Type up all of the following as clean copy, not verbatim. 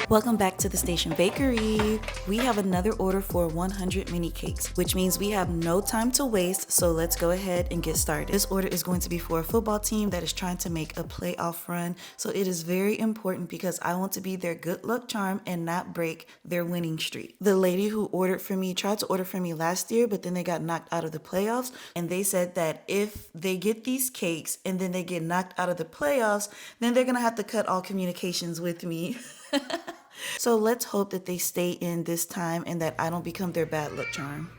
Welcome back to the Station Bakery. We have another order for 100 mini cakes, which means we have no time to waste, so let's go ahead and get started. This order is going to be for a football team that is trying to make a playoff run, so it is very important because I want to be their good luck charm and not break their winning streak. The lady who ordered for me tried to order for me last year, but then they got knocked out of the playoffs, and they said that if they get these cakes and then they get knocked out of the playoffs, then they're gonna have to cut all communications with me. So let's hope that they stay in this time and that I don't become their bad luck charm.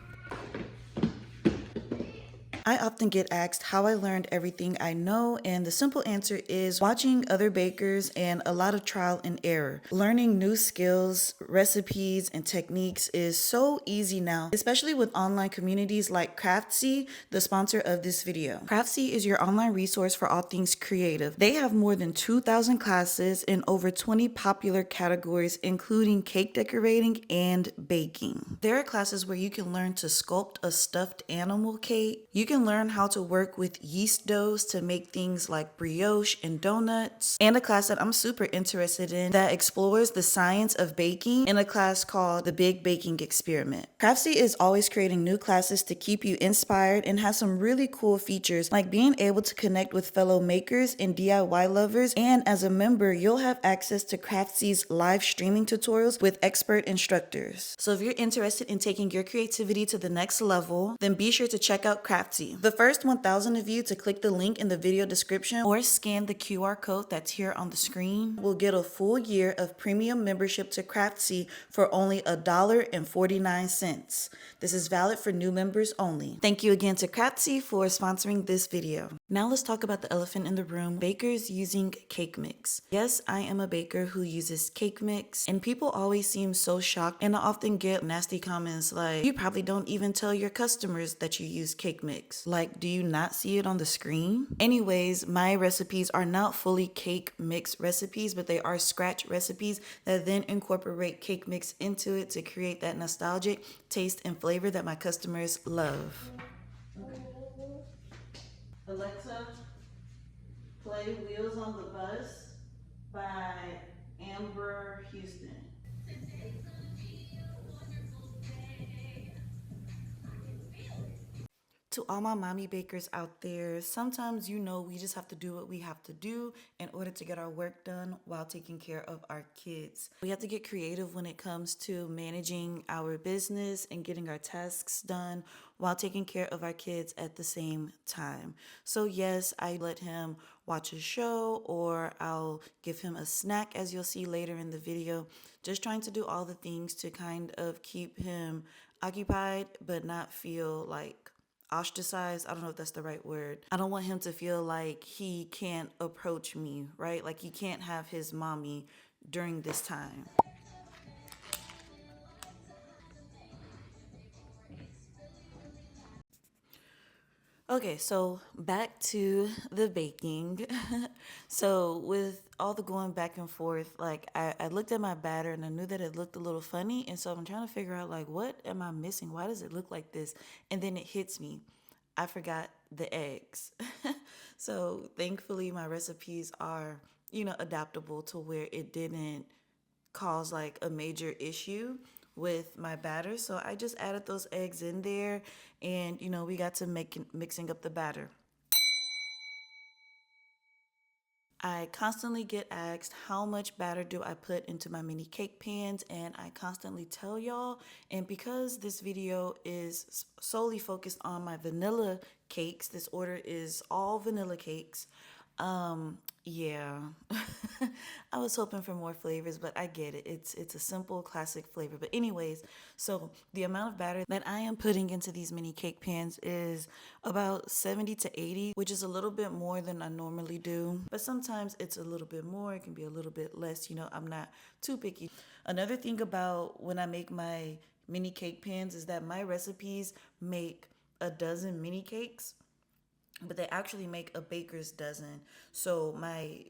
I often get asked how I learned everything I know, and the simple answer is watching other bakers and a lot of trial and error. Learning new skills, recipes, and techniques is so easy now, especially with online communities like Craftsy, the sponsor of this video. Craftsy is your online resource for all things creative. They have more than 2,000 classes in over 20 popular categories, including cake decorating and baking. There are classes where you can learn to sculpt a stuffed animal cake. You can learn how to work with yeast doughs to make things like brioche and donuts, and a class that I'm super interested in that explores the science of baking in a class called The Big Baking Experiment. Craftsy is always creating new classes to keep you inspired and has some really cool features like being able to connect with fellow makers and DIY lovers, and as a member you'll have access to Craftsy's live streaming tutorials with expert instructors. So if you're interested in taking your creativity to the next level, then be sure to check out Craftsy. The first 1,000 of you to click the link in the video description or scan the QR code that's here on the screen will get a full year of premium membership to Craftsy for only $1.49. This is valid for new members only. Thank you again to Craftsy for sponsoring this video. Now let's talk about the elephant in the room, bakers using cake mix. Yes, I am a baker who uses cake mix, and people always seem so shocked, and I often get nasty comments like, you probably don't even tell your customers that you use cake mix. Like, do you not see it on the screen? Anyways, my recipes are not fully cake mix recipes, but they are scratch recipes that then incorporate cake mix into it to create that nostalgic taste and flavor that my customers love. Alexa, play Wheels on the Bus by Amber Houston. To all my mommy bakers out there, sometimes we just have to do what we have to do in order to get our work done while taking care of our kids. We have to get creative when it comes to managing our business and getting our tasks done while taking care of our kids at the same time. So yes, I let him watch a show or I'll give him a snack, as you'll see later in the video, just trying to do all the things to kind of keep him occupied but not feel like ostracized. I don't know if that's the right word. I don't want him to feel like he can't approach me, right? Like he can't have his mommy during this time. Okay, so back to the baking. So with all the going back and forth, like I looked at my batter and I knew that it looked a little funny. And so I'm trying to figure out like, what am I missing? Why does it look like this? And then it hits me. I forgot the eggs. So thankfully my recipes are, adaptable to where it didn't cause like a major issue with my batter. So I just added those eggs in there and we got to mixing up the batter. I constantly get asked how much batter do I put into my mini cake pans, and I constantly tell y'all. And because this video is solely focused on my vanilla cakes, this order is all vanilla cakes. Yeah. I was hoping for more flavors, but I get it. It's a simple classic flavor. But anyways, so the amount of batter that I am putting into these mini cake pans is about 70 to 80, which is a little bit more than I normally do. But sometimes it's a little bit more, it can be a little bit less, I'm not too picky. Another thing about when I make my mini cake pans is that my recipes make a dozen mini cakes, but they actually make a baker's dozen. So my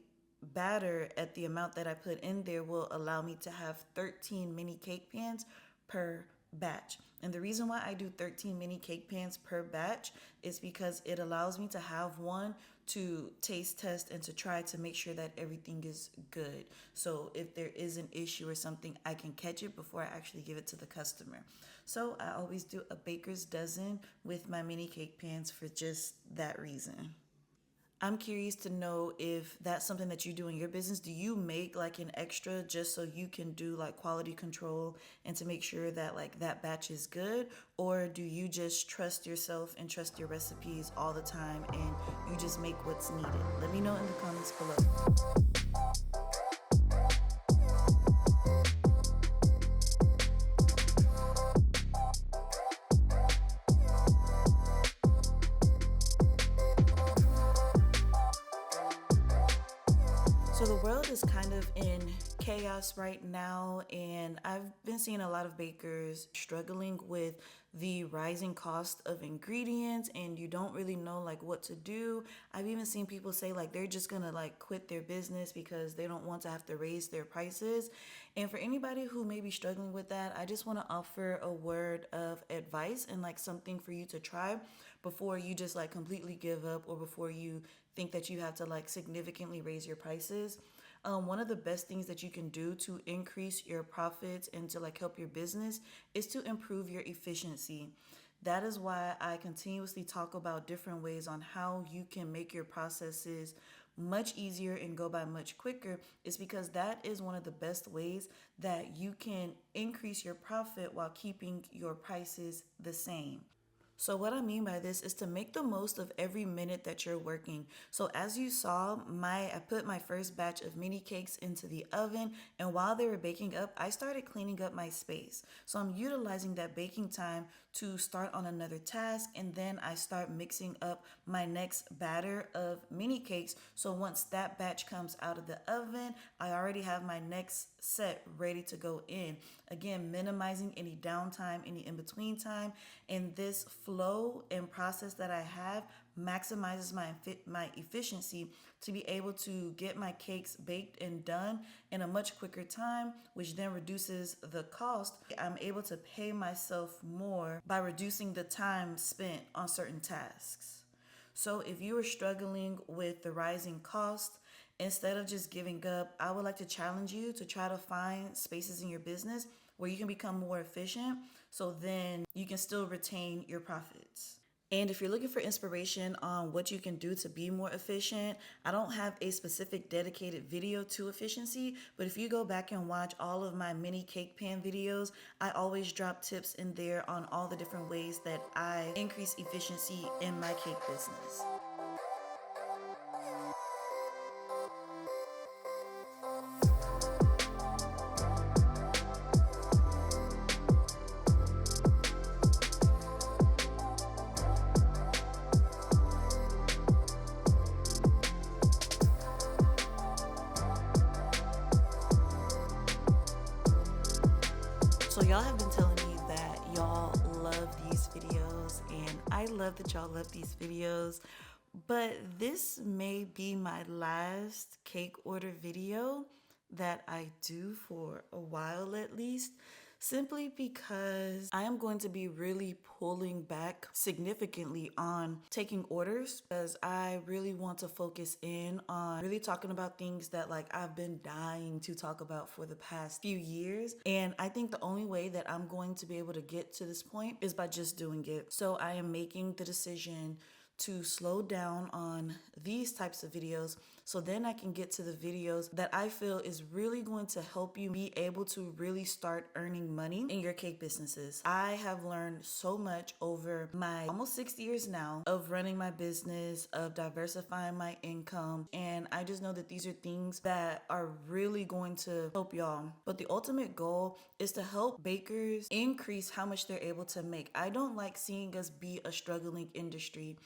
batter at the amount that I put in there will allow me to have 13 mini cake pans per batch. And the reason why I do 13 mini cake pans per batch is because it allows me to have one to taste test and to try to make sure that everything is good. So if there is an issue or something, I can catch it before I actually give it to the customer. So I always do a baker's dozen with my mini cake pans for just that reason. I'm curious to know if that's something that you do in your business. Do you make like an extra just so you can do like quality control and to make sure that like that batch is good? Or do you just trust yourself and trust your recipes all the time and you just make what's needed? Let me know in the comments below. So the world is kind of in chaos right now, and I've been seeing a lot of bakers struggling with the rising cost of ingredients, and you don't really know like what to do. I've even seen people say like they're just gonna like quit their business because they don't want to have to raise their prices. And for anybody who may be struggling with that, I just want to offer a word of advice and like something for you to try before you just like completely give up or before you think that you have to like significantly raise your prices. One of the best things that you can do to increase your profits and to like help your business is to improve your efficiency. That is why I continuously talk about different ways on how you can make your processes much easier and go by much quicker. Is because that is one of the best ways that you can increase your profit while keeping your prices the same. So what I mean by this is to make the most of every minute that you're working. So as you saw, I put my first batch of mini cakes into the oven, and while they were baking up, I started cleaning up my space. So I'm utilizing that baking time to start on another task, and then I start mixing up my next batter of mini cakes. So once that batch comes out of the oven, I already have my next set ready to go in. Again, minimizing any downtime, any in-between time, and this flow and process that I have maximizes my efficiency to be able to get my cakes baked and done in a much quicker time, which then reduces the cost. I'm able to pay myself more by reducing the time spent on certain tasks. So if you are struggling with the rising cost, instead of just giving up, I would like to challenge you to try to find spaces in your business where you can become more efficient so then you can still retain your profits. And if you're looking for inspiration on what you can do to be more efficient, I don't have a specific dedicated video to efficiency, but if you go back and watch all of my mini cake pan videos, I always drop tips in there on all the different ways that I increase efficiency in my cake business. So y'all have been telling me that y'all love these videos, and I love that y'all love these videos, but this may be my last cake order video that I do for a while at least, simply because I am going to be really pulling back significantly on taking orders, because I really want to focus in on really talking about things that like I've been dying to talk about for the past few years. And I think the only way that I'm going to be able to get to this point is by just doing it. So I am making the decision to slow down on these types of videos so then I can get to the videos that I feel is really going to help you be able to really start earning money in your cake businesses. I have learned so much over my almost 6 years now of running my business, of diversifying my income, and I just know that these are things that are really going to help y'all. But the ultimate goal is to help bakers increase how much they're able to make. I don't like seeing us be a struggling industry.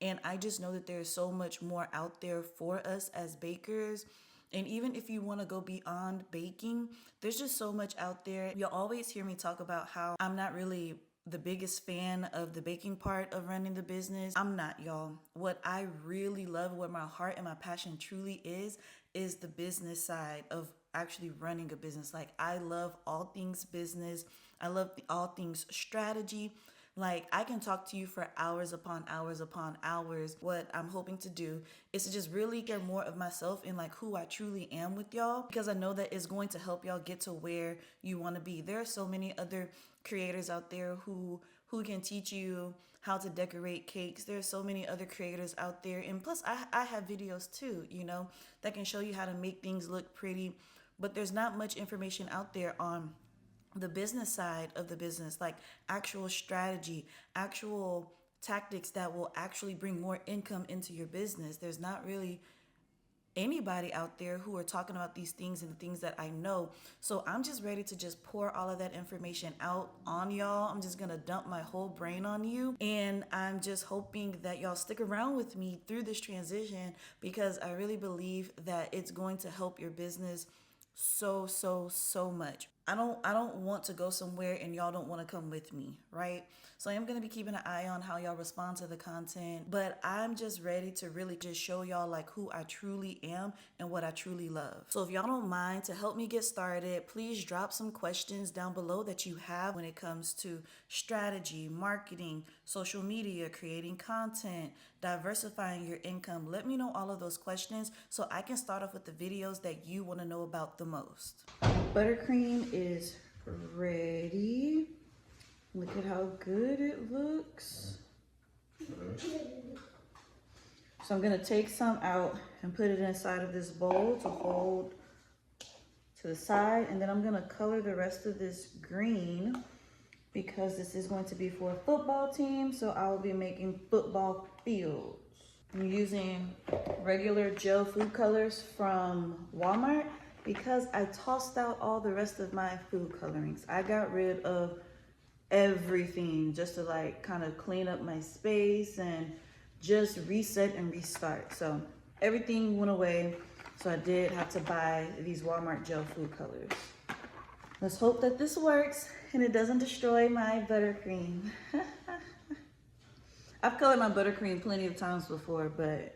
And I just know that there's so much more out there for us as bakers. And even if you want to go beyond baking, there's just so much out there. You'll always hear me talk about how I'm not really the biggest fan of the baking part of running the business. I'm not, y'all. What I really love, what my heart and my passion truly is the business side of actually running a business. Like, I love all things business. I love all things strategy. Like, I can talk to you for hours upon hours upon hours. What I'm hoping to do is to just really get more of myself and like who I truly am with y'all, because I know that it's going to help y'all get to where you want to be. There are so many other creators out there who can teach you how to decorate cakes. There's so many other creators out there. And plus, I have videos too, that can show you how to make things look pretty. But there's not much information out there on the business side of the business, like actual strategy, actual tactics that will actually bring more income into your business. There's not really anybody out there who are talking about these things and the things that I know. So I'm just ready to just pour all of that information out on y'all. I'm just gonna dump my whole brain on you. And I'm just hoping that y'all stick around with me through this transition, because I really believe that it's going to help your business so much. I don't want to go somewhere and y'all don't want to come with me, right? So I am going to be keeping an eye on how y'all respond to the content, but I'm just ready to really just show y'all like who I truly am and what I truly love. So if y'all don't mind, to help me get started, please drop some questions down below that you have when it comes to strategy, marketing, social media, creating content, diversifying your income. Let me know all of those questions so I can start off with the videos that you want to know about the most. Buttercream is ready. Look at how good it looks. So I'm gonna take some out and put it inside of this bowl to hold to the side, and then I'm gonna color the rest of this green because this is going to be for a football team, so I will be making football fields. I'm using regular gel food colors from Walmart because I tossed out all the rest of my food colorings. I got rid of everything just to like kind of clean up my space and just reset and restart. So everything went away, so I did have to buy these Walmart gel food colors. Let's hope that this works and it doesn't destroy my buttercream. I've colored my buttercream plenty of times before, but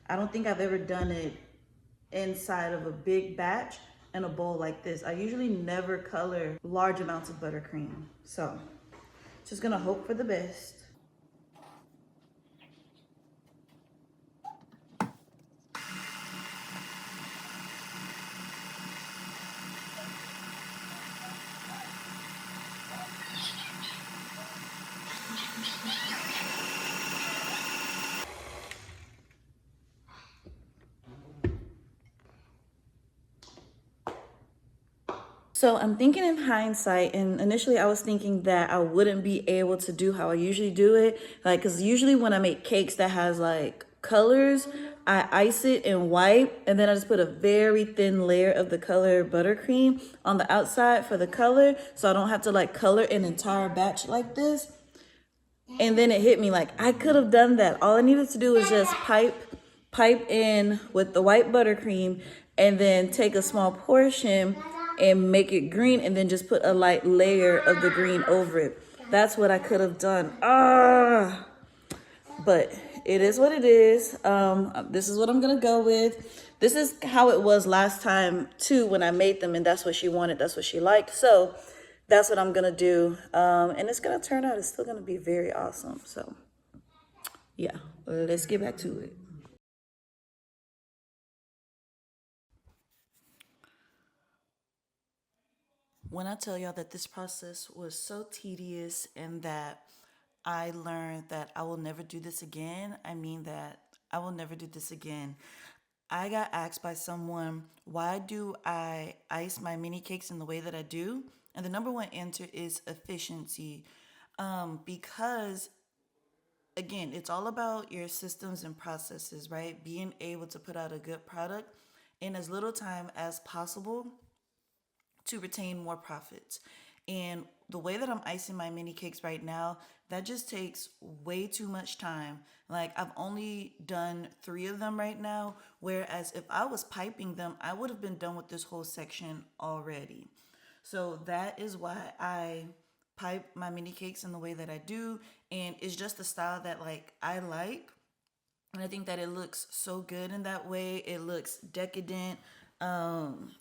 I don't think I've ever done it inside of a big batch in a bowl like this. I usually never color large amounts of buttercream. So just gonna hope for the best. So I'm thinking in hindsight, and initially I was thinking that I wouldn't be able to do how I usually do it. Like, cause usually when I make cakes that has like colors, I ice it and wipe, and then I just put a very thin layer of the color buttercream on the outside for the color. So I don't have to like color an entire batch like this. And then it hit me like I could have done that. All I needed to do was just pipe in with the white buttercream and then take a small portion and make it green and then just put a light layer of the green over it. That's what I could have done. But it is what it is. This is what I'm gonna go with. This is how it was last time too when I made them, and that's what she wanted, that's what she liked. So that's what I'm gonna do. And it's gonna turn out, it's still gonna be very awesome. So yeah, let's get back to it. When I tell y'all that this process was so tedious and that I learned that I will never do this again, I mean that I will never do this again. I got asked by someone, why do I ice my mini cakes in the way that I do? And the number one answer is efficiency. Because again, it's all about your systems and processes, right? Being able to put out a good product in as little time as possible to retain more profits. And the way that I'm icing my mini cakes right now, that just takes way too much time. Like, I've only done 3 of them right now, whereas if I was piping them, I would have been done with this whole section already. So that is why I pipe my mini cakes in the way that I do, and it's just a style that like I like. And I think that it looks so good in that way. It looks decadent.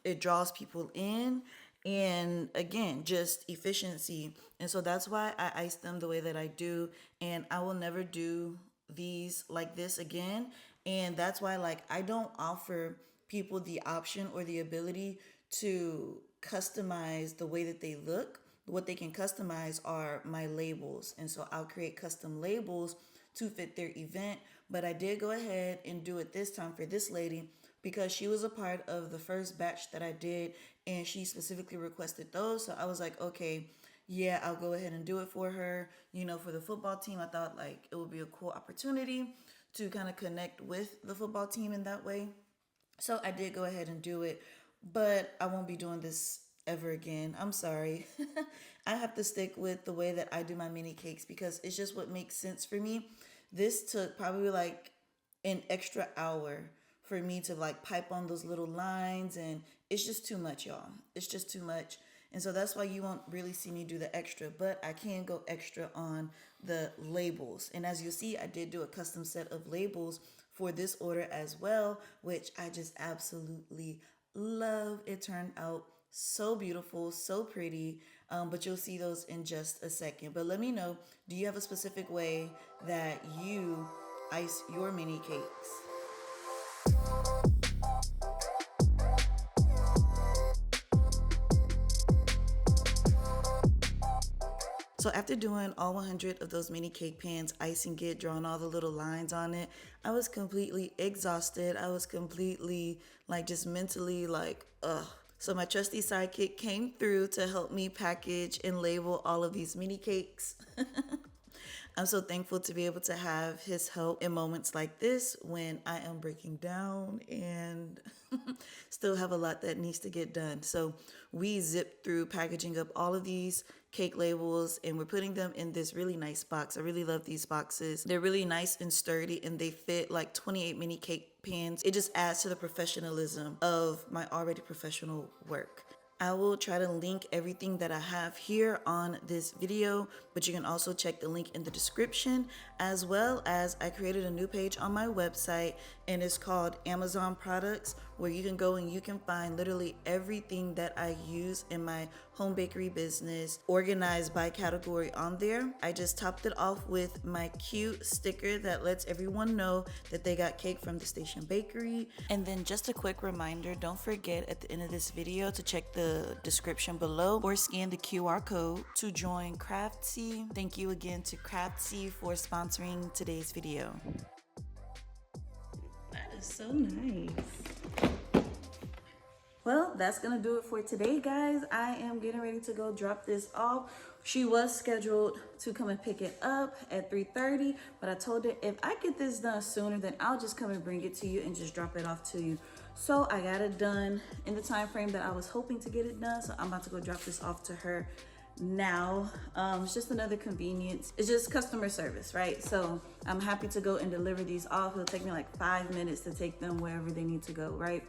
It draws people in. And again, just efficiency. And so that's why I ice them the way that I do. And I will never do these like this again. And that's why, like, I don't offer people the option or the ability to customize the way that they look. What they can customize are my labels. And so I'll create custom labels to fit their event. But I did go ahead and do it this time for this lady because she was a part of the first batch that I did and she specifically requested those. So I was like, okay, yeah, I'll go ahead and do it for her. You know, for the football team, I thought like it would be a cool opportunity to kind of connect with the football team in that way. So I did go ahead and do it, but I won't be doing this ever again. I'm sorry. I have to stick with the way that I do my mini cakes because it's just what makes sense for me. This took probably like an extra hour for me to like pipe on those little lines, and it's just too much, y'all. It's just too much. And so that's why you won't really see me do the extra, but I can go extra on the labels. And as you'll see, I did do a custom set of labels for this order as well, which I just absolutely love. It turned out so beautiful, so pretty. But you'll see those in just a second. But let me know, do you have a specific way that you ice your mini cakes? So after doing all 100 of those mini cake pans, icing it, drawing all the little lines on it, I was completely exhausted. I was completely like just mentally like, ugh. So my trusty sidekick came through to help me package and label all of these mini cakes. I'm so thankful to be able to have his help in moments like this when I am breaking down and still have a lot that needs to get done. So we zipped through packaging up all of these cake labels and we're putting them in this really nice box. I really love these boxes. They're really nice and sturdy and they fit like 28 mini cake pans. It just adds to the professionalism of my already professional work. I will try to link everything that I have here on this video, but you can also check the link in the description, as well as I created a new page on my website and it's called Amazon Products, where you can go and you can find literally everything that I use in my home bakery business organized by category on there. I just topped it off with my cute sticker that lets everyone know that they got cake from the Station Bakery. And then just a quick reminder, don't forget at the end of this video to check the description below or scan the QR code to join Craftsy. Thank you again to Craftsy for sponsoring today's video. That is so nice. Well, that's gonna do it for today, guys. I am getting ready to go drop this off. She was scheduled to come and pick it up at 3:30, but I told her if I get this done sooner, then I'll just come and bring it to you and just drop it off to you. So I got it done in the time frame that I was hoping to get it done. So I'm about to go drop this off to her now. It's just another convenience. It's just customer service, right? So I'm happy to go and deliver these off. It'll take me like 5 minutes to take them wherever they need to go, right?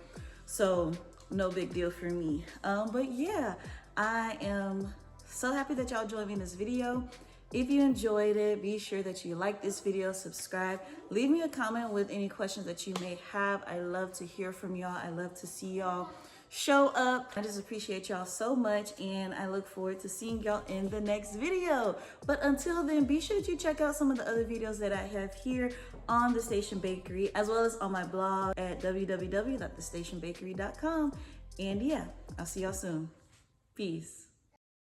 So no big deal for me. But yeah, I am so happy that y'all joined me in this video. If you enjoyed it, be sure that you like this video, subscribe, leave me a comment with any questions that you may have. I love to hear from y'all. I love to see y'all show up. I just appreciate y'all so much and I look forward to seeing y'all in the next video. But until then, be sure to check out some of the other videos that I have here on the Station Bakery, as well as on my blog at www.thestationbakery.com. And yeah, I'll see y'all soon. Peace.